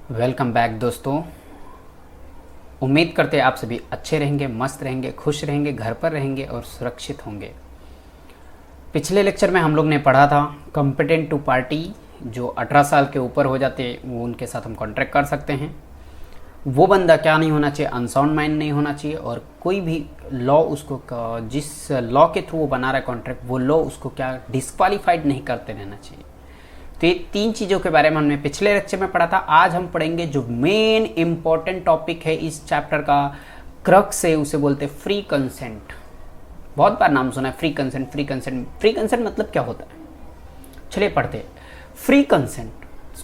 Welcome back दोस्तों। उम्मीद करते हैं आप सभी अच्छे रहेंगे, मस्त रहेंगे, खुश रहेंगे, घर पर रहेंगे और सुरक्षित होंगे। पिछले लेक्चर में हम लोग ने पढ़ा था कॉम्पिटेंट टू पार्टी, जो 18 साल के ऊपर हो जाते वो उनके साथ हम कॉन्ट्रैक्ट कर सकते हैं। वो बंदा क्या नहीं होना चाहिए, अनसाउंड माइंड नहीं होना चाहिए, और कोई भी लॉ उसको जिस लॉ के थ्रू वो बना रहा है कॉन्ट्रैक्ट, वो लॉ उसको क्या डिस्क्वालीफाइड नहीं करते रहना चाहिए। तो ये तीन चीज़ों के बारे में हमने पिछले लेक्चर में पढ़ा था। आज हम पढ़ेंगे जो मेन इंपॉर्टेंट टॉपिक है इस चैप्टर का, क्रक्स है, उसे बोलते हैं फ्री कंसेंट। बहुत बार नाम सुना है free consent, free consent. Free consent मतलब क्या होता है, चलिए पढ़ते हैं। फ्री कंसेंट,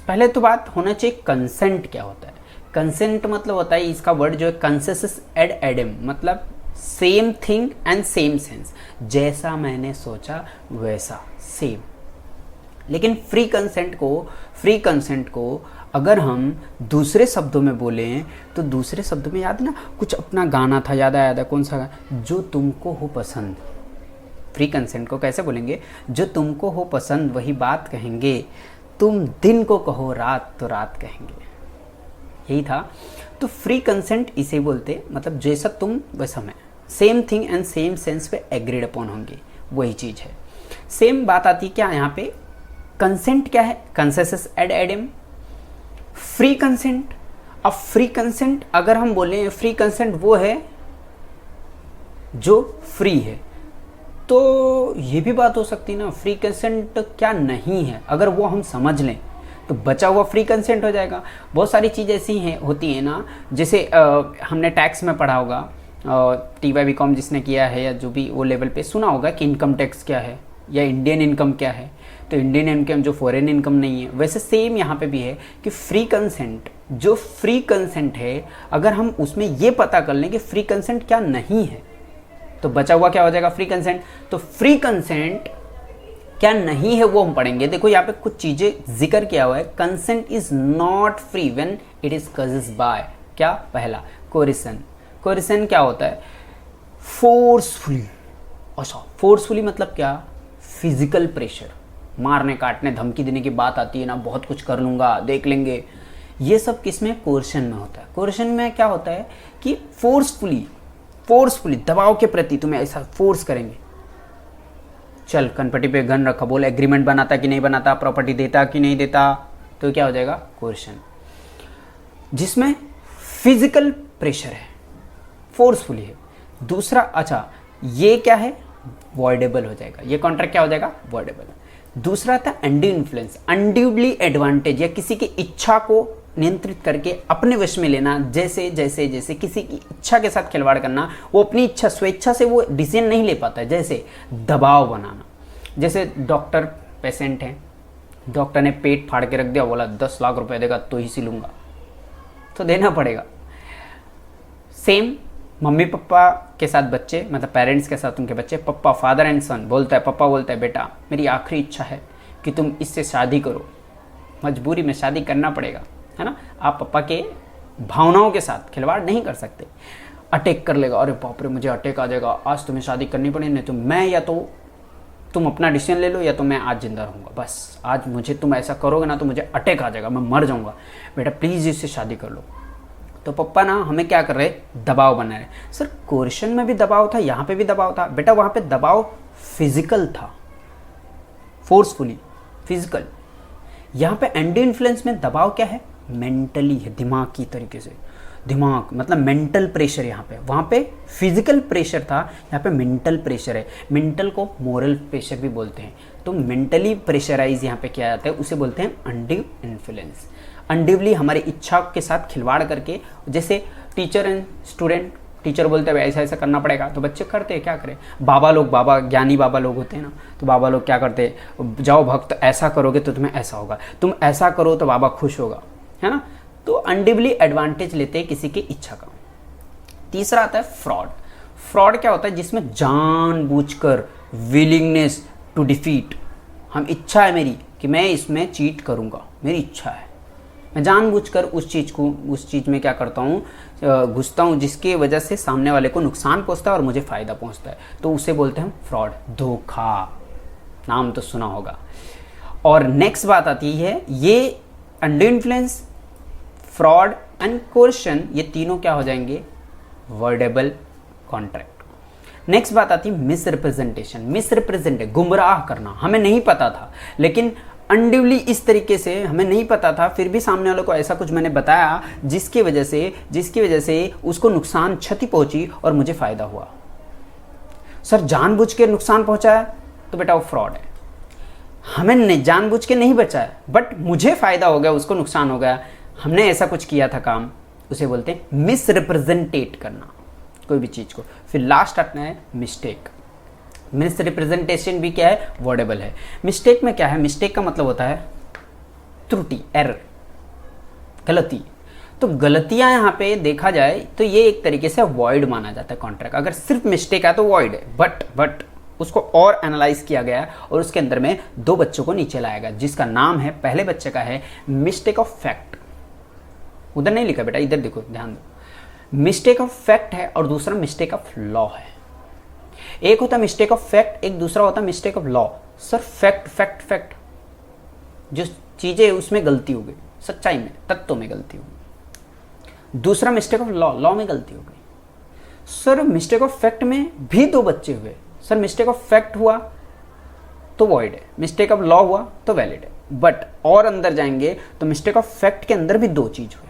पहले तो बात होना चाहिए कंसेंट क्या होता है। कंसेंट मतलब होता है, इसका वर्ड जो है कंसेंसस एड एडम, मतलब same thing and same sense, जैसा मैंने सोचा वैसा, सेम। लेकिन फ्री कंसेंट को अगर हम दूसरे शब्दों में बोलें तो दूसरे शब्दों में याद ना, कुछ अपना गाना था, याद आया, कौन सा, जो तुमको हो पसंद। फ्री कंसेंट को कैसे बोलेंगे, जो तुमको हो पसंद वही बात कहेंगे, तुम दिन को कहो रात तो रात कहेंगे, यही था। तो फ्री कंसेंट इसे बोलते, मतलब जैसा तुम वैसा मैं, same thing and same sense पे एग्रीड अपॉन होंगे, वही चीज़ है। सेम बात आती क्या यहाँ पे, कंसेंट क्या है, consensus ad idem, free consent. अब फ्री कंसेंट अगर हम बोले, फ्री कंसेंट वो है जो फ्री है, तो ये भी बात हो सकती है ना, फ्री कंसेंट क्या नहीं है, अगर वो हम समझ लें तो बचा हुआ फ्री कंसेंट हो जाएगा। बहुत सारी चीज़ ऐसी हैं होती है ना, जैसे हमने टैक्स में पढ़ा होगा, TY BCom जिसने किया है या जो भी वो लेवल पे सुना होगा कि इनकम टैक्स क्या है या इंडियन इनकम क्या है। तो इंडियन इनकम जो फॉरेन इनकम नहीं है, वैसे सेम यहाँ पे भी है कि फ्री कंसेंट, जो फ्री कंसेंट है, अगर हम उसमें ये पता कर लें कि फ्री कंसेंट क्या नहीं है, तो बचा हुआ क्या हो जाएगा, फ्री कंसेंट। तो फ्री कंसेंट क्या नहीं है वो हम पढ़ेंगे। देखो यहाँ पे कुछ चीजें जिक्र किया हुआ है, consent is not free when it is caused by, क्या, पहला कोरिशन। कोरिशन क्या होता है, फोर्सफुली। अच्छा, फोर्सफुली मतलब क्या, फिजिकल प्रेशर, मारने काटने धमकी देने की बात आती है ना, बहुत कुछ कर लूंगा, देख लेंगे, ये सब किसमें, कोर्शन में होता है। कोर्शन में क्या होता है कि फोर्सफुली दबाव के प्रति तुम्हें ऐसा फोर्स करेंगे, चल कनपटी पे गन रखा, बोल एग्रीमेंट बनाता कि नहीं बनाता, प्रॉपर्टी देता कि नहीं देता, तो क्या हो जाएगा, कोर्शन, जिसमें फिजिकल प्रेशर है, फोर्सफुली है। दूसरा, अच्छा ये क्या है, वॉइडेबल हो जाएगा, ये कॉन्ट्रैक्ट क्या हो जाएगा, वॉइडेबल। दूसरा था अनड्यू इन्फ्लुएंस, अनड्यूली एडवांटेज, या किसी की इच्छा को नियंत्रित करके अपने वश में लेना, जैसे जैसे जैसे किसी की इच्छा के साथ खिलवाड़ करना, वो अपनी इच्छा स्वेच्छा से वो डिसीजन नहीं ले पाता है, जैसे दबाव बनाना। जैसे डॉक्टर पेशेंट है, डॉक्टर ने पेट फाड़ के रख दिया, बोला 10 लाख रुपए देगा तो ही सिलूंगा, तो देना पड़ेगा। सेम मम्मी पापा के साथ बच्चे, मतलब पेरेंट्स के साथ उनके बच्चे, पापा, फादर एंड सन बोलता है, पापा बोलता है बेटा मेरी आखिरी इच्छा है कि तुम इससे शादी करो, मजबूरी में शादी करना पड़ेगा, है ना। आप पापा के भावनाओं के साथ खिलवाड़ नहीं कर सकते। अटैक कर लेगा, अरे बाप रे मुझे अटैक आ जाएगा, आज तुम्हें शादी करनी पड़ेगी, नहीं तो मैं, या तो तुम अपना डिसीजन ले लो या तो मैं आज जिंदा रहूँगा, बस आज मुझे तुम ऐसा करोगे ना तो मुझे अटैक आ जाएगा, मैं मर जाऊँगा, बेटा प्लीज़ इससे शादी कर लो। तो पप्पा ना हमें क्या कर रहे, दबाव बना रहे। सर कोर्शन में भी दबाव था, यहाँ पे भी दबाव था, बेटा वहाँ पे दबाव फिजिकल था, फोर्सफुली फिजिकल। यहाँ पे एंडी इन्फ्लुएंस में दबाव क्या है, मेंटली है, दिमाग की तरीके से, दिमाग मतलब मेंटल प्रेशर। यहाँ पे, वहाँ पे फिजिकल प्रेशर था, यहाँ पे मेंटल प्रेशर है। मेंटल को मोरल प्रेशर भी बोलते हैं। तो मेंटली प्रेशराइज यहाँ पे किया जाता है, उसे बोलते हैं अनड्यू इन्फ्लुएंस। अनड्यूली हमारी इच्छा के साथ खिलवाड़ करके, जैसे टीचर एंड स्टूडेंट, टीचर बोलते हैं ऐसा ऐसा करना पड़ेगा, तो बच्चे करते हैं, क्या करें। बाबा लोग, बाबा ज्ञानी बाबा लोग होते हैं ना, तो बाबा लोग क्या करते हैं, जाओ भक्त ऐसा करोगे तो तुम्हें ऐसा होगा, तुम ऐसा करो तो बाबा खुश होगा, है ना। तो अनड्यूली एडवांटेज लेते हैं किसी की इच्छा का। तीसरा आता है फ्रॉड। फ्रॉड क्या होता है, जिसमें जानबूझकर, विलिंगनेस टू डिफीट, हम इच्छा है मेरी कि मैं इसमें चीट करूंगा, मेरी इच्छा है, मैं जानबूझकर उस चीज़ में क्या करता हूँ, घुसता हूँ, जिसकी वजह से सामने वाले को नुकसान पहुँचता है और मुझे फ़ायदा पहुँचता है, तो उसे बोलते हैं फ्रॉड, धोखा, नाम तो सुना होगा। और नेक्स्ट बात आती है, ये under influence fraud and coercion, ये तीनों क्या हो जाएंगे, वर्डेबल कॉन्ट्रैक्ट। नेक्स्ट बात आती है मिसरिप्रेजेंटेशन। मिसरिप्रेजेंट, गुमराह करना, हमें नहीं पता था लेकिन अनड्यूली इस तरीके से हमें नहीं पता था, फिर भी सामने वालों को ऐसा कुछ मैंने बताया जिसकी वजह से उसको नुकसान, क्षति पहुंची और मुझे फायदा हुआ। सर जानबूझ के नुकसान पहुंचाया तो बेटा वो फ्रॉड है। हमें जानबूझ के नहीं बचाया बट मुझे फायदा हो गया, उसको नुकसान हो गया, हमने ऐसा कुछ किया था काम, उसे बोलते हैं मिसरिप्रेजेंटेट करना कोई भी चीज को। फिर लास्ट आता है मिस्टेक। मिसरिप्रेजेंटेशन भी क्या है, वर्डेबल है। मिस्टेक में क्या है, मिस्टेक का मतलब होता है त्रुटि, एरर, गलती। तो गलतियां यहां पे देखा जाए तो ये एक तरीके से वॉइड माना जाता है कॉन्ट्रैक्ट। अगर सिर्फ मिस्टेक है तो वॉइड है, बट उसको और एनालाइज किया गया और उसके अंदर में दो बच्चों को नीचे लाया गया जिसका नाम है, पहले बच्चे का है मिस्टेक ऑफ फैक्ट। उधर नहीं लिखा बेटा, इधर देखो, ध्यान दो। मिस्टेक ऑफ फैक्ट है और दूसरा मिस्टेक ऑफ लॉ है। एक होता है मिस्टेक ऑफ फैक्ट, एक दूसरा होता है mistake of law. Sir fact जो चीजें उसमें गलती हो गई, सच्चाई में, तत्व में गलती हो गई। दूसरा मिस्टेक ऑफ लॉ में गलती हो गई। सर मिस्टेक ऑफ फैक्ट में भी दो बच्चे हुए। सर मिस्टेक ऑफ फैक्ट हुआ तो वॉइड है, मिस्टेक ऑफ लॉ हुआ तो वैलिड है। बट और अंदर जाएंगे तो मिस्टेक ऑफ फैक्ट के अंदर भी दो चीज हुए।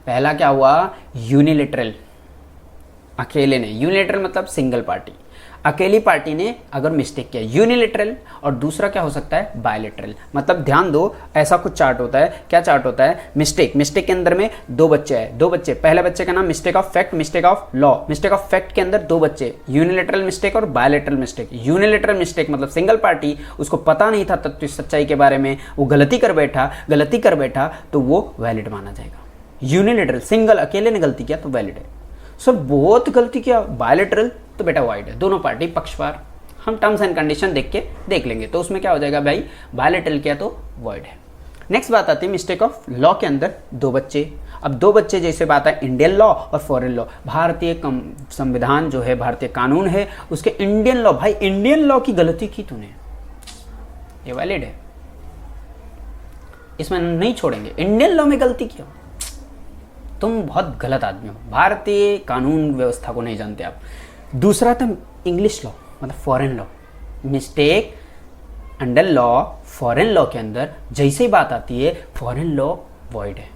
पहला क्या हुआ, यूनिलेटरल, अकेले ने, यूनिलेटरल मतलब सिंगल पार्टी, अकेली पार्टी ने अगर मिस्टेक किया, यूनिलेटरल। और दूसरा क्या हो सकता है, बायलेटरल। मतलब ध्यान दो, ऐसा कुछ चार्ट होता है, क्या चार्ट होता है, मिस्टेक के अंदर में दो बच्चे हैं, दो बच्चे, पहले बच्चे का नाम mistake of fact, mistake of law. Mistake of fact के अंदर दो बच्चे, यूनिलेटरल मिस्टेक और बायलेटरल मिस्टेक। यूनिलेटरल मिस्टेक मतलब सिंगल पार्टी, उसको पता नहीं था तत्व सच्चाई के बारे में, वो गलती कर बैठा तो वो वैलिड माना जाएगा। यूनिलेटरल, सिंगल, अकेले ने गलती किया तो वैलिड है। सर बहुत गलती किया, बायलेटरल, तो बेटा वाइड है, दोनों पार्टी पक्षपात। हम टर्म्स एंड कंडीशन देख लेंगे तो उसमें क्या हो जाएगा भाई, बायलेटरल किया तो वॉइड है। नेक्स्ट बात आती है मिस्टेक ऑफ लॉ के अंदर दो बच्चे। अब दो बच्चे जैसे बात है इंडियन लॉ और फॉरेन लॉ। भारतीय संविधान जो है, भारतीय कानून है, उसके इंडियन लॉ, भाई इंडियन लॉ की गलती की तूने, ये वैलिड है, इसमें नहीं छोड़ेंगे। इंडियन लॉ में गलती किया, तुम बहुत गलत आदमी हो, भारतीय कानून व्यवस्था को नहीं जानते आप। दूसरा था इंग्लिश लॉ मतलब foreign law. Mistake under law, foreign law के अंदर जैसे ही बात आती है फॉरेन लॉ वॉइड है।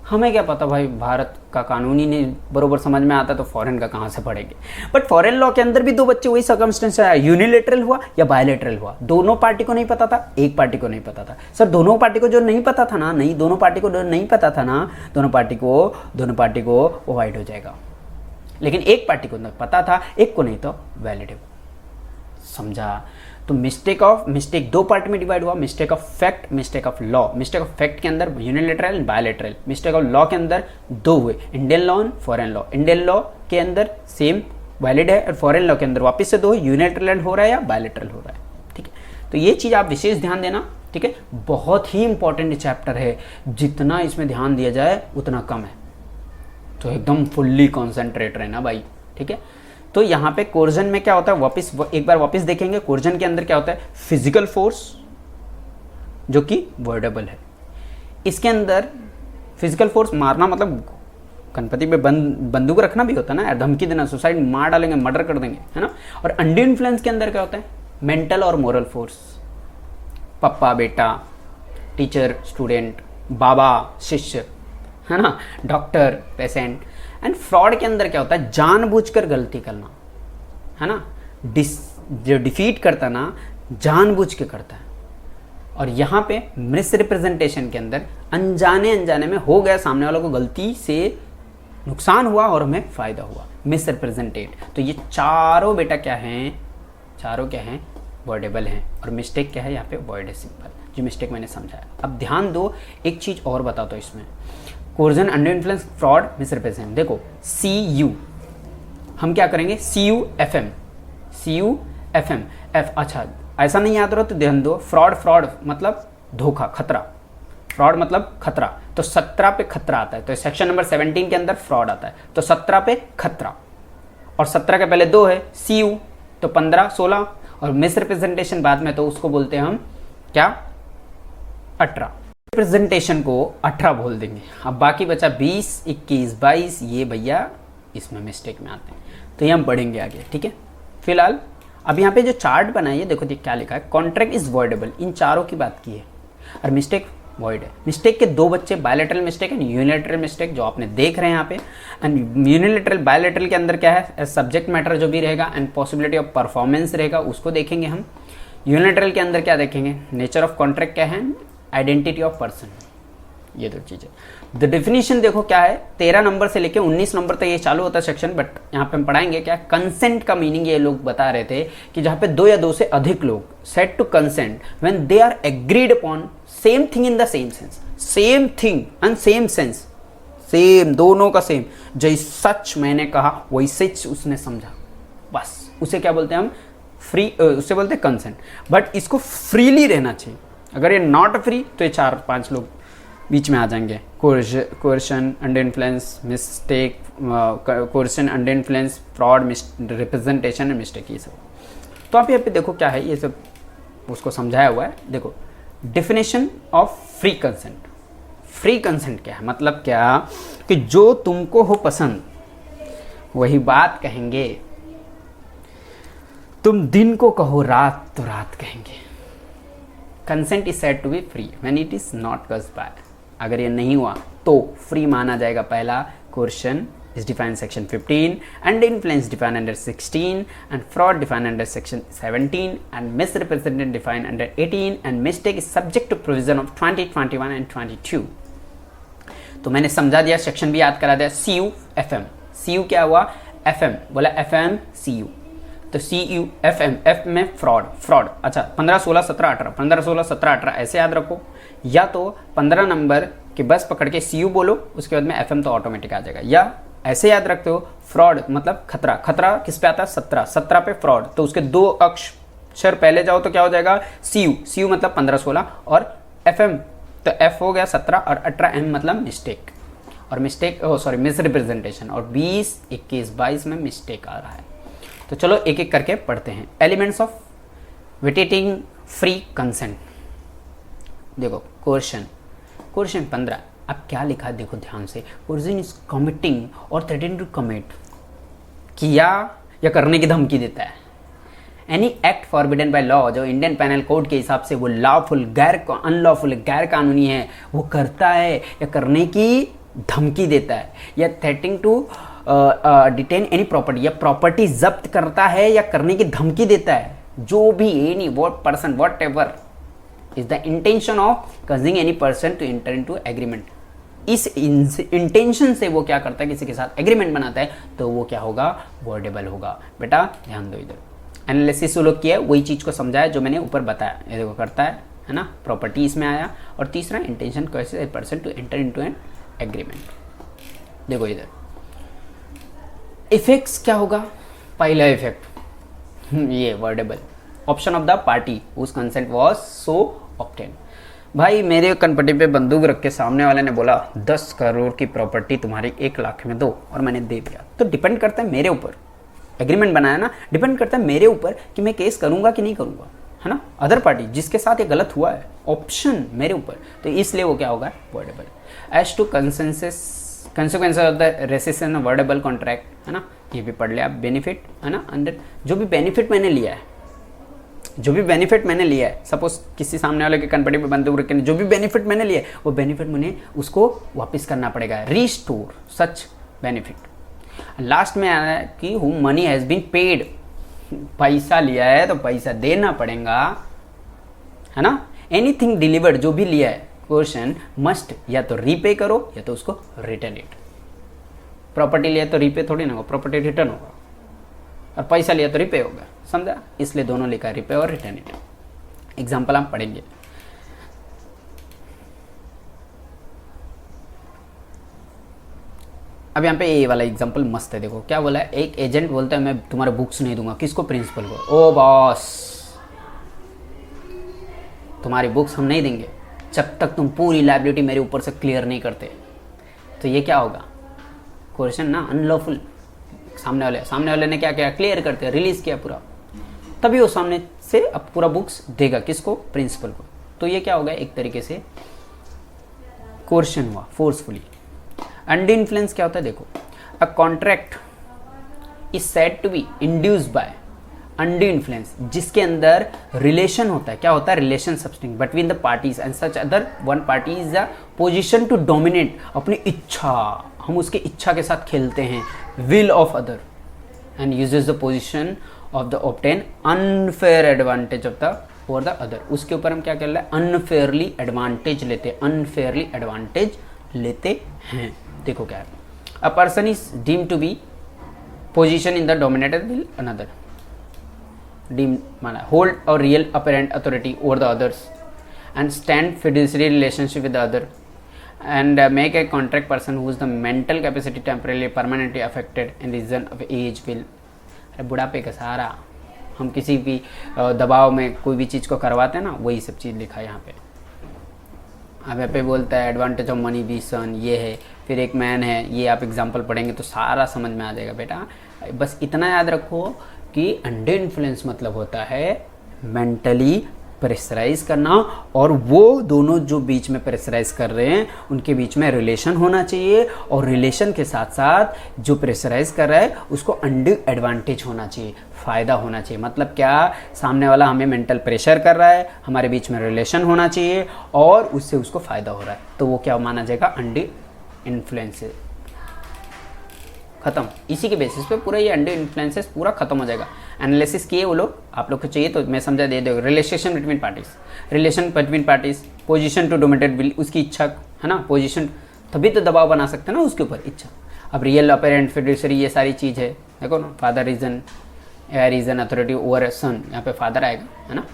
हमें क्या पता भाई, भारत का कानून ही नहीं बरोबर समझ में आता तो फॉरेन का कहाँ से पढ़ेंगे। बट फॉरेन लॉ के अंदर भी दो बच्चे, वही सर्कमस्टेंस आया, यूनिलेटरल हुआ या बायलेटरल हुआ, दोनों पार्टी को नहीं पता था, एक पार्टी को नहीं पता था। सर दोनों पार्टी को जो नहीं पता था ना, दोनों पार्टी को दोनों पार्टी को वो वाइड हो जाएगा। लेकिन एक पार्टी को पता था, एक को नहीं, तो वैलिड है। समझा? तो मिस्टेक दो पार्ट में डिवाइड हुआ, mistake of fact, mistake of law. Mistake of fact के अंदर unilateral bilateral, mistake of law के अंदर दो हुए, इंडियन लॉ और फॉरेन लॉ। इंडियन लॉ के अंदर सेम वैलिड है और फॉरेन लॉ के अंदर वापस से दो, यूनिलेटरल हो रहा है या बायलेटरल हो रहा है। ठीक है, तो ये चीज आप विशेष ध्यान देना। ठीक है, बहुत ही इंपॉर्टेंट चैप्टर है, जितना इसमें ध्यान दिया जाए उतना कम है, तो एकदम फुल्ली कॉन्सेंट्रेट रहना भाई। ठीक है, तो यहाँ पे कोर्जन में क्या होता है, एक बार वापस देखेंगे। कोर्जन के अंदर क्या होता है, फिजिकल फोर्स जो कि वर्डेबल है। इसके अंदर फिजिकल फोर्स मारना मतलब गणपति पे बंदूक रखना भी होता है ना, धमकी देना, सुसाइड, मार डालेंगे, मर्डर कर देंगे, है ना। और अंडर इन्फ्लुएंस के अंदर क्या होता है, मेंटल और मोरल फोर्स, पप्पा बेटा, टीचर स्टूडेंट, बाबा शिष्य, है ना, डॉक्टर पेशेंट। एंड फ्रॉड के अंदर क्या होता है, जानबूझकर गलती करना, है ना, जो डिफीट करता ना जानबूझ के करता है। और यहाँ पे मिसरिप्रेजेंटेशन के अंदर अनजाने में हो गया, सामने वालों को गलती से नुकसान हुआ और हमें फायदा हुआ, मिसरिप्रेजेंटेट। तो ये चारों बेटा क्या हैं, वर्डेबल हैं। और मिस्टेक क्या है, यहाँ पे वर्ड है सिंपल, जो मिस्टेक मैंने समझाया। अब ध्यान दो, एक चीज और बताता हूँ इसमें, coercion, under influence, fraud, misrepresent. देखो CU हम क्या करेंगे, CUFM, अच्छा ऐसा नहीं याद रहो तो ध्यान दो। फ्रॉड मतलब धोखा, खतरा, फ्रॉड मतलब खतरा, तो 17 पे खतरा आता है, तो सेक्शन नंबर 17 के अंदर फ्रॉड आता है, तो 17 पे खतरा, और 17 के पहले 2 है CU, तो 15, 16, और मिसरिप्रेजेंटेशन बाद में, तो उसको बोलते हैं हम क्या, 18। प्रेजेंटेशन को 18 बोल देंगे। अब बाकी बचा 20, 21, 22, ये भैया इसमें मिस्टेक में आते हैं, तो ये हम बढ़ेंगे आगे, ठीक है। फिलहाल अब यहाँ पे जो चार्ट बनाइए, देखो ये क्या लिखा है, कॉन्ट्रैक्ट इज वॉइडेबल, इन चारों की बात की है, और मिस्टेक वॉइड है। मिस्टेक के दो बच्चे, bilateral mistake and unilateral mistake, जो आपने देख रहे हैं यहाँ पे। एंड यूनिलैटरल बायलैटरल के अंदर क्या है, सब्जेक्ट मैटर जो भी रहेगा एंड पॉसिबिलिटी ऑफ परफॉर्मेंस रहेगा, उसको देखेंगे हम। यूनिलैटरल के अंदर क्या देखेंगे, नेचर ऑफ कॉन्ट्रैक्ट क्या है, आइडेंटिटी ऑफ पर्सन, ये दो चीज़ें। द डेफिनेशन देखो क्या है, 13 नंबर से लेके 19 नंबर तक ये चालू होता है सेक्शन, बट यहाँ पे हम पढ़ाएंगे क्या कंसेंट का मीनिंग। ये लोग बता रहे थे कि जहाँ पे दो या दो से अधिक लोग said to consent when they are agreed upon same thing in the same sense, same thing and same sense, same, दोनों का सेम, जैसे सच मैंने कहा वैसे उसने समझा, बस उसे क्या बोलते हैं हम, फ्री, उसे बोलते हैं कंसेंट। बट इसको फ्रीली रहना चाहिए। अगर ये नॉट फ्री तो ये 4-5 लोग बीच में आ जाएंगे, coercion, under influence, mistake, coercion, under influence, fraud, representation and mistake, ये सब। तो आप यहाँ पे देखो क्या है, ये सब उसको समझाया हुआ है। देखो definition of free consent. Free consent क्या है, मतलब क्या कि जो तुमको हो पसंद वही बात कहेंगे, तुम दिन को कहो रात तो रात कहेंगे। Consent is said to be free when it is not caused by, अगर ये नहीं हुआ तो फ्री माना जाएगा। पहला, coercion is defined section 15, and influence defined under 16, and fraud defined under section 17, and misrepresentation defined under 18, and mistake is subject to provision of 20, 21 and 22। तो मैंने समझा दिया, सेक्शन भी याद करा दिया। CU FM, CU क्या हुआ, FM बोला, FM CU, तो CU FM, F में फ्रॉड, फ्रॉड। अच्छा 15, 16, 17, 18, 15, 16, 17, 18 ऐसे याद रखो, या तो 15 नंबर के बस पकड़ के CU बोलो, उसके बाद में FM तो ऑटोमेटिक आ जाएगा। या ऐसे याद रखते हो, फ्रॉड मतलब खतरा, खतरा किस पे आता है, 17, 17 पे फ्रॉड, तो उसके 2 अक्षर पहले जाओ तो क्या हो जाएगा, CU, CU मतलब 15, 16, और FM तो F हो गया 17, और 18 M मतलब मिस्टेक, और मिस्टेक सॉरी मिस रिप्रेजेंटेशन, और 20, 21, 22 में मिस्टेक आ रहा है। तो चलो एक एक करके पढ़ते हैं। Elements of vitiating free consent. देखो क्वेश्चन 15, अब क्या लिखा है देखो ध्यान से, पर्सन इज कमिटिंग और थ्रेटनिंग टू कमिट, किया या करने की धमकी देता है। Any act forbidden by law, जो इंडियन पेनल कोड के हिसाब से वो लॉफुल, अनलॉफुल, गैर कानूनी है, वो करता है या करने की धमकी देता है, या threatening to detain any property, या प्रॉपर्टी जब्त करता है या करने की धमकी देता है, जो भी any what person whatever is the intention of causing any person to enter into agreement. इस इंटेंशन से वो क्या करता है, किसी के साथ एग्रीमेंट बनाता है, तो वो क्या होगा, वॉइडेबल होगा। बेटा ध्यान दो, इधर एनालिसिस वो लोग किया, वही चीज को समझाया जो मैंने ऊपर बताया। ये देखो करता है ना, प्रॉपर्टी इसमें आया, और तीसरा इंटेंशन कैसे a person to enter into an agreement. देखो इधर इफेक्ट्स क्या होगा, पहला इफेक्ट ये voidable, option of the party whose consent was so obtain. भाई मेरे कनपट्टी पे बंदूक रख के सामने वाले ने बोला 10 करोड़ की प्रॉपर्टी तुम्हारी 1 लाख में दो, और मैंने दे दिया, तो डिपेंड करता है मेरे ऊपर, एग्रीमेंट बनाया ना, डिपेंड करता है मेरे ऊपर कि मैं केस करूंगा कि नहीं करूंगा, है ना। अदर पार्टी जिसके साथ ये गलत हुआ है, ऑप्शन मेरे ऊपर, तो इसलिए वो क्या होगा, voidable. As to consequence of the rescission voidable contract, है ना, ये भी पढ़ लिया। बेनिफिट, है ना, अंडर जो भी बेनिफिट मैंने लिया है, जो भी बेनिफिट मैंने लिया है, सपोज किसी सामने वाले के कनपट्टी पे बंदूक रख के जो भी बेनिफिट मैंने लिया है, वो बेनिफिट मुझे उसको वापस करना पड़ेगा, रिस्टोर सच बेनिफिट। लास्ट में आया है कि who money has been paid, पैसा लिया है तो पैसा देना पड़ेगा, है ना। एनीथिंग डिलीवर्ड, जो भी लिया है, क्वेश्चन मस्ट या तो रीपे करो या तो उसको रिटर्न इट। प्रॉपर्टी लिया तो रीपे थोड़ी ना होगा, प्रॉपर्टी रिटर्न होगा, और पैसा लिया तो रिपे होगा, समझा, इसलिए दोनों लिखा है, रिपे और रिटर्न इट। एग्जाम्पल हम पढ़ेंगे। अब यहाँ पे ये वाला एग्जाम्पल मस्त है, देखो क्या बोला है, एक एजेंट बोलता है मैं तुम्हारे बुक्स नहीं दूंगा, किसको, प्रिंसिपल को। ओ बॉस तुम्हारी बुक्स हम नहीं देंगे जब तक तुम पूरी लायबिलिटी मेरे ऊपर से क्लियर नहीं करते। तो ये क्या होगा, क्वेश्चन ना, अनलॉफुल। सामने वाले ने क्या किया, क्लियर करते, रिलीज किया पूरा, तभी वो सामने से अब पूरा बुक्स देगा, किसको, प्रिंसिपल को। तो ये क्या होगा, एक तरीके से कोर्शन हुआ फोर्सफुली। अंडू इन्फ्लुएंस क्या होता है देखो, a contract is said to be induced by undue influence, जिसके अंदर रिलेशन होता है, क्या होता है, relation subsisting between the parties and such other one party is a position to dominate, अपनी इच्छा, हम उसके इच्छा के साथ खेलते हैं, will of other and uses the position of the obtain unfair advantage of the over the other, उसके ऊपर हम क्या कर रहे हैं, अनफेयरली एडवांटेज लेते हैं, अनफेयरली एडवांटेज लेते हैं। देखो क्या है, a person is deem to be position in the dominated will another, deem माना होल्ड और real apparent authority over the others and stand fiduciary relationship with the other and make a contract person who is the mental capacity temporarily permanently affected in reason of age will, अरे बुढ़ापे का सहारा, हम किसी भी दबाव में कोई भी चीज़ को करवाते हैं ना, वही सब चीज़ लिखा है यहाँ पे। अब यहाँ पे बोलता है एडवांटेज ऑफ मनी बी सन, ये है, फिर एक मैन है, ये आप एग्जांपल पढ़ेंगे तो सारा समझ में आ जाएगा बेटा। बस इतना याद रखो कि अंडर इन्फ्लुएंस मतलब होता है मेंटली प्रेशराइज करना, और वो दोनों जो बीच में प्रेशराइज कर रहे हैं उनके बीच में रिलेशन होना चाहिए, और रिलेशन के साथ साथ जो प्रेशराइज कर रहा है उसको अंडू एडवांटेज होना चाहिए, फ़ायदा होना चाहिए। मतलब क्या, सामने वाला हमें मेंटल प्रेशर कर रहा है, हमारे बीच में रिलेशन होना चाहिए और उससे उसको फ़ायदा हो रहा है, तो वो क्या माना जाएगा, अंडू इन्फ्लुएंस। खत्म, इसी के बेसिस पे पूरा ये अंडर इन्फ्लुएंसेस पूरा खत्म हो जाएगा। एनालिसिस किए वो लोग, आप लोग को चाहिए तो मैं समझा दे दो। Relation between parties, relation between parties, position to dominate will, उसकी इच्छा है ना, पोजीशन, तभी तो दबाव बना सकते हैं ना उसके ऊपर, इच्छा। अब रियल अपेरेंट फिड्यूसरी, ये सारी चीज़ है, देखो ना, father reason, reason authority over son, यहाँ पे फादर आएगा, है ना।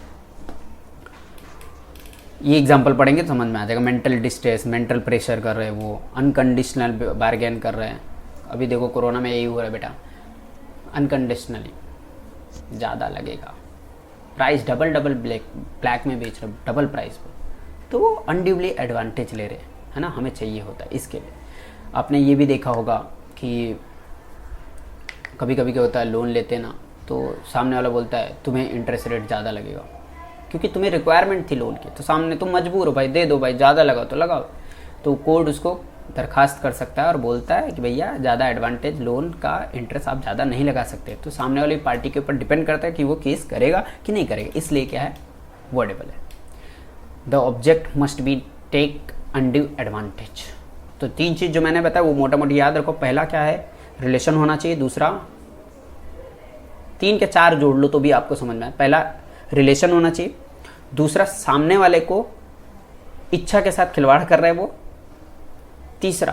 ये एग्जाम्पल पढ़ेंगे तो समझ में आ जाएगा। मेंटल डिस्ट्रेस, मेंटल प्रेशर कर रहे हैं वो, अनकंडीशनल बार्गेन कर रहे हैं। अभी देखो कोरोना में यही हो रहा है बेटा, अनकंडीशनली ज़्यादा लगेगा, प्राइस डबल ब्लैक में बेच रहे, डबल प्राइस पर, तो वो अनड्यूबली एडवांटेज ले रहे हैं, है ना, हमें चाहिए होता है इसके लिए। आपने ये भी देखा होगा कि कभी कभी क्या होता है, लोन लेते हैं ना, तो सामने वाला बोलता है तुम्हें इंटरेस्ट रेट ज़्यादा लगेगा, क्योंकि तुम्हें रिक्वायरमेंट थी लोन की, तो सामने तुम मजबूर हो भाई, दे दो भाई, ज़्यादा लगाओ तो लगाओ, तो कोर्ट उसको दरखास्त कर सकता है और बोलता है कि भैया ज़्यादा एडवांटेज, लोन का इंटरेस्ट आप ज़्यादा नहीं लगा सकते। तो सामने वाली पार्टी के ऊपर डिपेंड करता है कि वो केस करेगा कि नहीं करेगा, इसलिए क्या है, वर्डेबल है। The object must be take undue advantage. तो तीन चीज़ जो मैंने बताया वो मोटा मोटी याद रखो। पहला क्या है, रिलेशन होना चाहिए। दूसरा, 3 के 4 जोड़ लो तो भी आपको समझ में आए। पहला रिलेशन होना चाहिए, दूसरा सामने वाले को इच्छा के साथ खिलवाड़ कर रहा है वो, तीसरा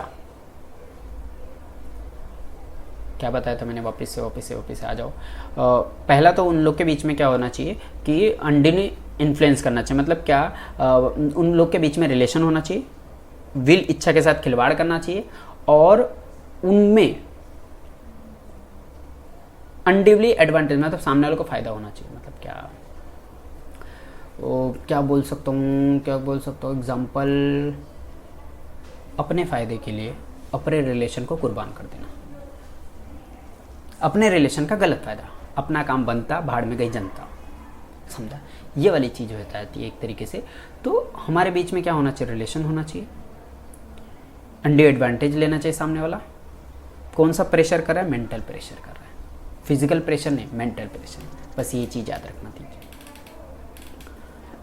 क्या बताया था मैंने, वापस से आ जाओ। पहला तो उन लोग के बीच में क्या होना चाहिए कि अनड्यूली इन्फ्लुएंस करना चाहिए, मतलब क्या, उन लोग के बीच में रिलेशन होना चाहिए, विल, इच्छा के साथ खिलवाड़ करना चाहिए, और उनमें अनड्यूली एडवांटेज, मतलब सामने वाले को फायदा होना चाहिए। मतलब क्या, क्या बोल सकता हूँ एग्जाम्पल, अपने फ़ायदे के लिए अपने रिलेशन को कुर्बान कर देना, अपने रिलेशन का गलत फ़ायदा, अपना काम बनता भाड़ में गई जनता, समझा, ये वाली चीज़ हो जाती है एक तरीके से। तो हमारे बीच में क्या होना चाहिए, रिलेशन होना चाहिए, अनड्यू एडवांटेज लेना चाहिए सामने वाला। कौन सा प्रेशर कर रहा है, मेंटल प्रेशर कर रहा है, फिजिकल प्रेशर नहीं, मेंटल प्रेशर, बस ये चीज़ याद रखना थी।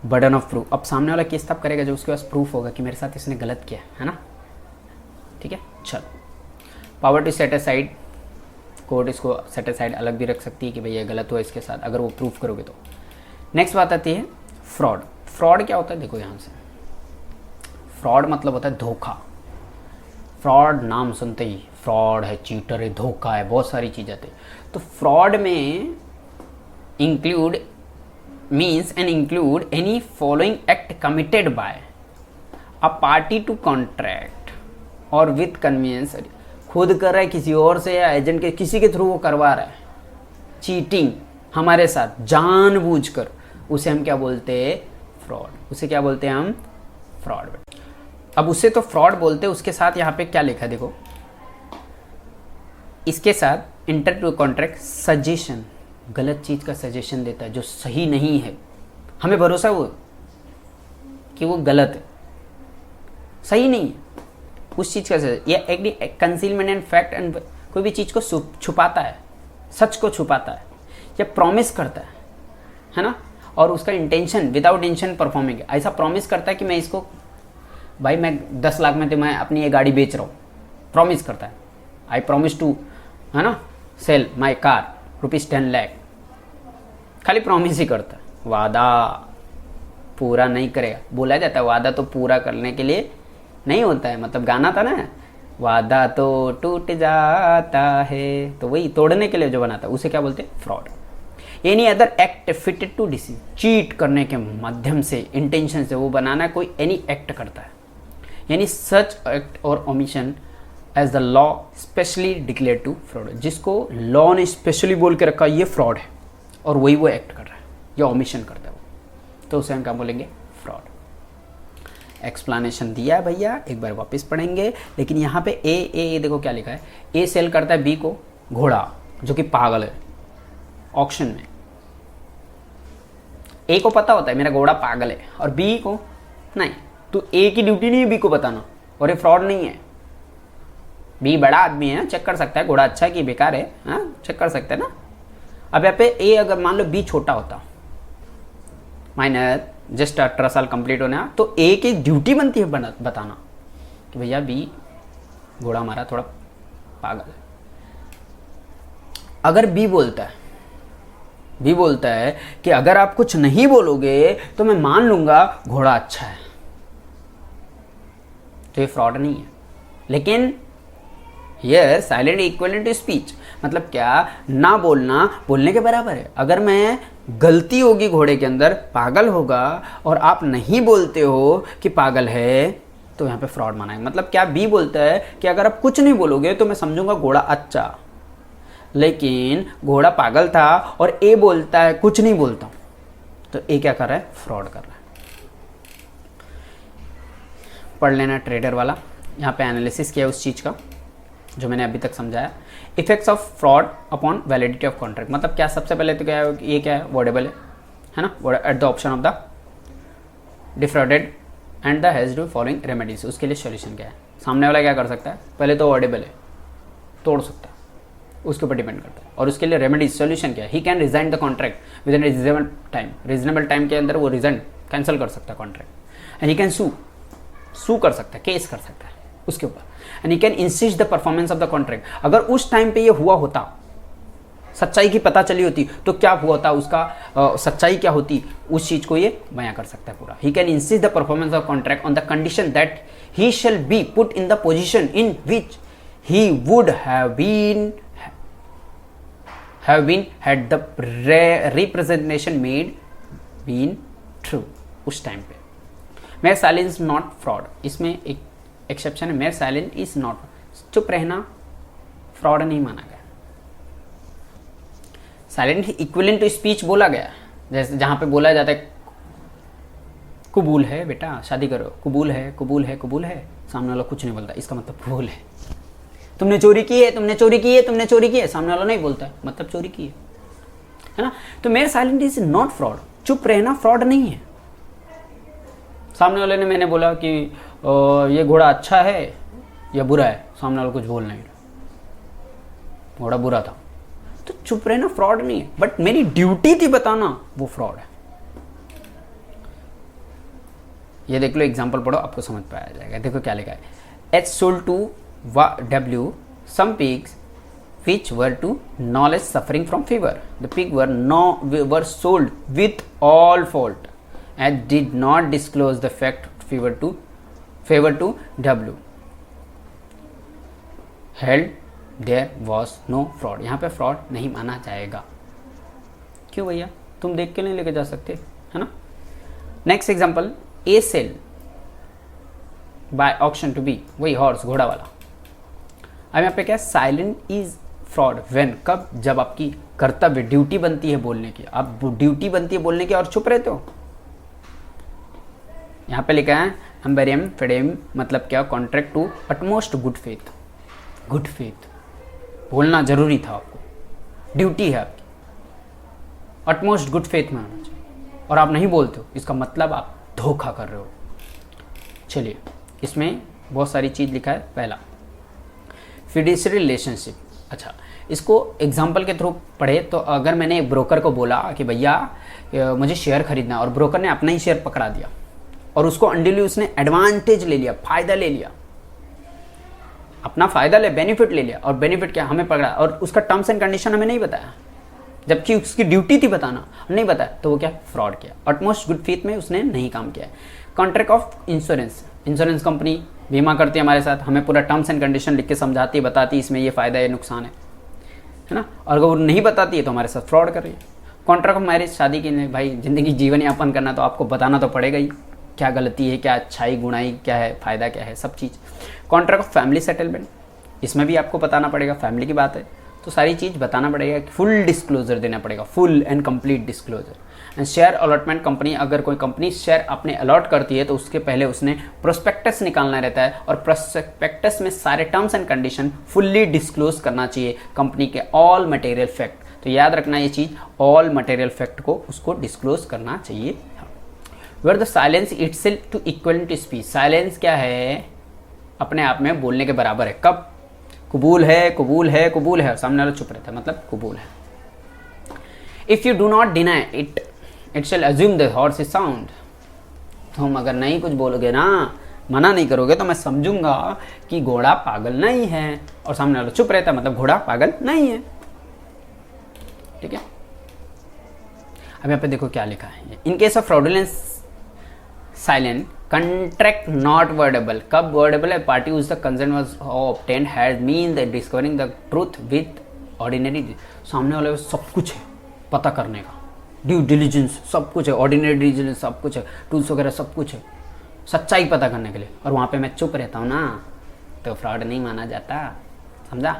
बर्डन ऑफ प्रूफ, अब सामने वाला केस तब करेगा जो उसके पास प्रूफ होगा कि मेरे साथ इसने गलत किया है ना, ठीक है। चलो, power to set aside, court इसको सेट असाइड अलग भी रख सकती है कि भैया गलत हुआ इसके साथ, अगर वो प्रूफ करोगे तो। नेक्स्ट बात आती है फ्रॉड। फ्रॉड क्या होता है, देखो यहाँ से, फ्रॉड मतलब होता है धोखा। फ्रॉड नाम सुनते ही फ्रॉड है, चीटर है, धोखा है, बहुत सारी चीज़ आती है। तो फ्रॉड में include means and include any following act committed by a party to contract or with convenience, खुद कर रहा है किसी और से या एजेंट के किसी के थ्रू वो करवा रहा है, चीटिंग हमारे साथ जानबूझकर, उसे हम क्या बोलते हैं, फ्रॉड। उसे क्या बोलते हैं हम, फ्रॉड। अब उसे तो फ्रॉड बोलते हैं, उसके साथ यहाँ पे क्या लिखा देखो, इसके साथ इंटर टू कॉन्ट्रैक्ट सजेशन, गलत चीज़ का सजेशन देता है जो सही नहीं है, हमें भरोसा वो कि वो गलत है, सही नहीं है, उस चीज़ का ये एक कंसीलमेंट एंड फैक्ट एंड कोई भी चीज़ को छुपाता है, सच को छुपाता है या प्रॉमिस करता है ना, और उसका इंटेंशन विदाउट इंटेंशन परफॉर्मिंग, ऐसा प्रॉमिस करता है कि मैं इसको भाई मैं 10 लाख में तो मैं अपनी ये गाड़ी बेच रहा हूँ, प्रॉमिस करता है आई प्रॉमिस टू, है ना, सेल माई कार ₹10 लाख, खाली प्रॉमिस ही करता है, वादा पूरा नहीं करेगा। बोला जाता है वादा तो पूरा करने के लिए नहीं होता है, मतलब गाना था ना, वादा तो टूट जाता है, तो वही तोड़ने के लिए जो बनाता है उसे क्या बोलते हैं, fraud. Any other act fitted to deceive, cheat करने के माध्यम से, इंटेंशन से वो बनाना, कोई एनी एक्ट करता है, यानी सच एक्ट और omission as the law specially declare to fraud, जिसको लॉ ने स्पेशली बोल के रखा ये फ्रॉड है और वही वो एक्ट कर रहा है या ओमिशन करता है वो, तो उसे हम क्या बोलेंगे, फ्रॉड। एक्सप्लेनेशन दिया है भैया, एक बार वापस पढ़ेंगे, लेकिन यहाँ पे ए देखो क्या लिखा है, ए सेल करता है बी को घोड़ा जो कि पागल है ऑक्शन में। ए को पता होता है मेरा घोड़ा पागल है और बी को नहीं, तो ए की ड्यूटी नहीं है बी को बताना, और ये फ्रॉड नहीं है। बी बड़ा आदमी है, चेक कर सकता है घोड़ा अच्छा कि बेकार है, हाँ चेक कर सकते हैं ना। अब यहाँ पे ए, अगर मान लो बी छोटा होता, माइनर जस्ट 18 साल कंप्लीट होना, तो ए की ड्यूटी बनती है बताना कि भैया बी घोड़ा हमारा थोड़ा पागल है। अगर बी बोलता है कि अगर आप कुछ नहीं बोलोगे तो मैं मान लूंगा घोड़ा अच्छा है, तो ये फ्रॉड नहीं है। लेकिन here silent equivalent to speech, मतलब क्या, ना बोलना बोलने के बराबर है। अगर मैं गलती होगी घोड़े के अंदर, पागल होगा, और आप नहीं बोलते हो कि पागल है, तो यहाँ पे फ्रॉड माना है। मतलब क्या, बी बोलता है कि अगर आप कुछ नहीं बोलोगे तो मैं समझूंगा घोड़ा अच्छा, लेकिन घोड़ा पागल था, और ए बोलता है कुछ नहीं बोलता, तो ए क्या कर रहा है, फ्रॉड कर रहा है। पढ़ लेना ट्रेडर वाला, यहाँ पे एनालिसिस किया उस चीज़ का जो मैंने अभी तक समझाया। Effects of fraud upon validity of contract, मतलब क्या, सबसे पहले तो क्या है, ये क्या है, वॉडेबल है ना, at the option of the defrauded and the has do following remedies, उसके लिए सोल्यूशन क्या है। सामने वाला क्या कर सकता है, पहले तो वॉडेबल है, तोड़ सकता है, उसके ऊपर डिपेंड करता है, और उसके लिए रेमेडीज सोल्यूशन क्या है, he can resign the contract within reasonable time के अंदर वो रिजाइन कैंसिल कर सकता है contract, and he can sue कर सकता है, केस कर सकता है उसके ऊपर, and he can insist the performance of the contract. अगर उस टाइम पे ये हुआ होता, सच्चाई की पता चली होती, तो क्या हुआ होता, उसका सच्चाई क्या होती, उस चीज को ये बयां कर सकता है पूरा। He can insist the performance of contract on the condition that he shall be put in the position in which he would have been had the representation made been true उस टाइम पे। Mere silence not fraud, इसमें एक exception है, mayor silence is not, चुप रहना fraud नहीं माना गया। साइलेंट इक्विवेलेंट टू स्पीच बोला गया, जैसे जहां पे बोला जाता है कबूल है बेटा शादी करो, कबूल है कबूल है कबूल है, सामने वाला कुछ नहीं बोलता, इसका मतलब कबूल है। तुमने चोरी की है, तुमने चोरी की है, तुमने चोरी की है, सामने वाला नहीं बोलता है, मतलब चोरी की है ना। तो mayor silent is not fraud, चुप रहना फ्रॉड नहीं है। सामने वाले ने, मैंने बोला कि ये घोड़ा अच्छा है या बुरा है, सामने वाला कुछ बोल नहीं रहा, घोड़ा बुरा था, तो चुप रहना फ्रॉड नहीं है, बट मेरी ड्यूटी थी बताना, वो फ्रॉड है। ये देख लो, एग्जांपल पढ़ो, आपको समझ पाया जाएगा। देखो क्या लिखा है, H sold to W some pigs which were to knowledge suffering from fever. The pig were sold with all fault and did not disclose the fact favor to W. Held there was no fraud. यहाँ पे fraud नहीं माना जाएगा। क्यों भैया, तुम देख के नहीं लेके जा सकते, है ना। Next example, a sale by auction to B, वही हॉर्स घोड़ा वाला। अब यहाँ पे क्या, साइलेंट इज फ्रॉड व्हेन, कब, जब आपकी कर्तव्य ड्यूटी बनती है बोलने की, आप ड्यूटी बनती है बोलने की और चुप रहते हो। यहाँ पे लिखा है एम्बेरियम फेडेम, मतलब क्या, contract to utmost good faith, good faith बोलना जरूरी था आपको, ड्यूटी है आपकी, अटमोस्ट गुड फेथ में होना चाहिए, और आप नहीं बोलते हो, इसका मतलब आप धोखा कर रहे हो। चलिए, इसमें बहुत सारी चीज़ लिखा है। पहला फिड्यूशियरी रिलेशनशिप। अच्छा, इसको एग्जाम्पल के थ्रू पढ़े तो अगर मैंने एक ब्रोकर को बोला कि भैया मुझे शेयर खरीदना, और ब्रोकर ने अपना ही शेयर पकड़ा दिया और उसको अनडिली उसने एडवांटेज ले लिया, फ़ायदा ले लिया, अपना फ़ायदा ले, बेनिफिट ले लिया, और बेनिफिट क्या हमें पकड़ा, और उसका टर्म्स एंड कंडीशन हमें नहीं बताया, जबकि उसकी ड्यूटी थी बताना, नहीं बताया, तो वो क्या फ्रॉड किया। ऑटमोस्ट गुड फेथ में उसने नहीं काम किया है। Contract of insurance, insurance company बीमा करती है हमारे साथ, हमें पूरा टर्म्स एंड कंडीशन लिख के समझाती है, बताती है इसमें ये फ़ायदा है, नुकसान है ना, और अगर वो नहीं बताती है तो हमारे साथ फ्रॉड कर रही है। कॉन्ट्रैक्ट ऑफ मैरिज, शादी के लिए भाई ज़िंदगी जीवन यापन करना तो आपको बताना तो पड़ेगा ही, क्या गलती है, क्या अच्छाई गुणाई क्या है, फ़ायदा क्या है, सब चीज़। कॉन्ट्रैक्ट ऑफ फैमिली सेटलमेंट, इसमें भी आपको बताना पड़ेगा, फैमिली की बात है तो सारी चीज़ बताना पड़ेगा, फुल डिस्क्लोजर देना पड़ेगा, full and complete disclosure. And share allotment company, अगर कोई कंपनी शेयर अपने अलॉट करती है तो उसके पहले उसने प्रोस्पेक्टस निकालना रहता है, और प्रोस्पेक्टस में सारे terms and condition fully disclose करना चाहिए, कंपनी के ऑल मटेरियल फैक्ट। तो याद रखना ये चीज़, ऑल मटेरियल फैक्ट को उसको डिस्क्लोज करना चाहिए। Where the silence itself to equivalent to speech, silence क्या है, अपने आप में बोलने के बराबर है। कब? कबूल है, कबूल है, कबूल है, सामने वाला चुप रहता है, मतलब कबूल है। If you do not deny it, it shall assume the horse is sound, तुम अगर नहीं कुछ बोलोगे ना, मना नहीं करोगे, तो मैं समझूंगा कि घोड़ा पागल नहीं है, और सामने वाला चुप रहता है, मतलब घोड़ा पागल नहीं है। ठीक है, अब यहाँ पे देखो क्या लिखा है, in case of fraudulence silent contract not wordable, कब wordable है, पार्टी उस the consent was obtained has mean the discovering the truth with ordinary, सामने वाले सब कुछ है पता करने का, ड्यू डिलीजेंस सब कुछ है, ऑर्डिनरी डिलीजेंस सब कुछ है, टूल्स वगैरह सब कुछ है सच्चाई पता करने के लिए, और वहाँ पे मैं चुप रहता हूँ ना, तो फ्रॉड नहीं माना जाता, समझा,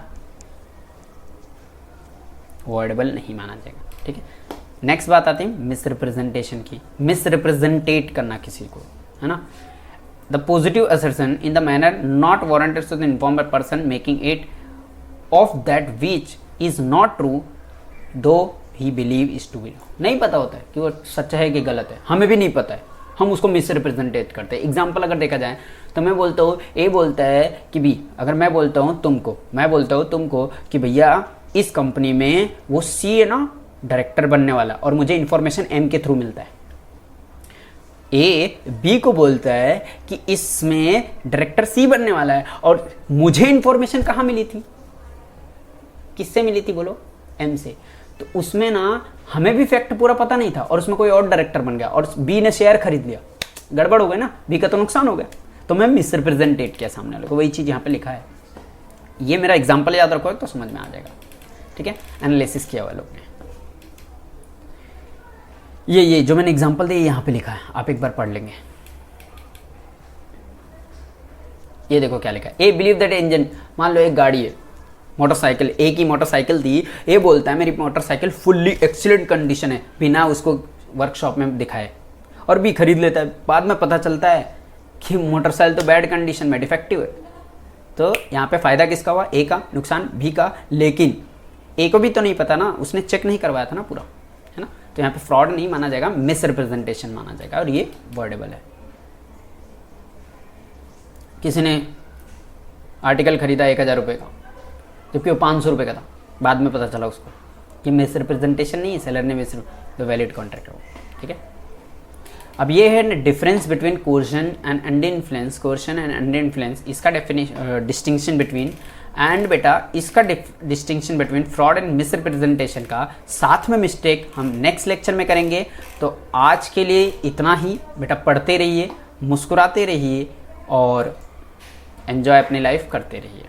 वर्डेबल नहीं माना जाएगा। ठीक है, नेक्स्ट बात आती है मिस रिप्रेजेंटेशन की, मिस रिप्रेजेंटेट करना किसी को, है ना। The positive assertion in the manner not warranted to the informed person making it of that which is not true though he believe is to be, नहीं पता होता है कि वो सच्चा है कि गलत है, हमें भी नहीं पता है, हम उसको मिस रिप्रेजेंटेट करते हैं। एग्जाम्पल अगर देखा जाए तो मैं बोलता हूँ, ए बोलता है कि बी, अगर मैं बोलता हूँ तुमको, मैं बोलता हूँ तुमको कि भैया इस कंपनी में वो सी है ना डायरेक्टर बनने वाला, और मुझे इन्फॉर्मेशन एम के थ्रू मिलता है। ए बी को बोलता है कि इसमें डायरेक्टर सी बनने वाला है, और मुझे इन्फॉर्मेशन कहाँ मिली थी, किससे मिली थी बोलो, एम से। तो उसमें ना हमें भी फैक्ट पूरा पता नहीं था, और उसमें कोई और डायरेक्टर बन गया, और बी ने शेयर खरीद लिया, गड़बड़ हो गया ना, बी का तो नुकसान हो गया, तो मैं मिस रिप्रेजेंटेट किया सामने वाले को, वही चीज़ यहाँ पे लिखा है। ये मेरा एग्जाम्पल याद रखो तो समझ में आ जाएगा। ठीक है, एनालिसिस किया हुआ लोग ने, ये जो मैंने एग्जांपल दिया यहाँ पे लिखा है, आप एक बार पढ़ लेंगे। ये देखो क्या लिखा है, ए बिलीव दैट इंजन, मान लो एक गाड़ी है मोटरसाइकिल, ए की मोटरसाइकिल थी, ए बोलता है मेरी मोटरसाइकिल फुल्ली एक्सीलेंट कंडीशन है बिना उसको वर्कशॉप में दिखाए, और बी खरीद लेता है, बाद में पता चलता है कि मोटरसाइकिल तो बैड कंडीशन में डिफेक्टिव है। तो यहाँ पे फायदा किसका हुआ, ए का, नुकसान बी का, लेकिन ए को भी तो नहीं पता ना, उसने चेक नहीं करवाया था ना पूरा, है ना। तो यहाँ पे फ्रॉड नहीं माना जाएगा, मिस रिप्रेजेंटेशन माना जाएगा, और ये वर्डेबल है। किसी ने आर्टिकल खरीदा 1000 रुपये का, जबकि वो 500 रुपये का था, बाद में पता चला उसको कि मिस रिप्रेजेंटेशन नहीं है, सेलर ने मिस द वैलिड कॉन्ट्रैक्ट हो। ठीक है, अब ये है difference between coercion and under influence, coercion and under influence, इसका डिस्टिंक्शन बिटवीन, एंड बेटा इसका distinction between fraud and miss representation का साथ में मिस्टेक हम नेक्स्ट लेक्चर में करेंगे। तो आज के लिए इतना ही बेटा, पढ़ते रहिए, मुस्कुराते रहिए, और एंजॉय अपनी लाइफ करते रहिए।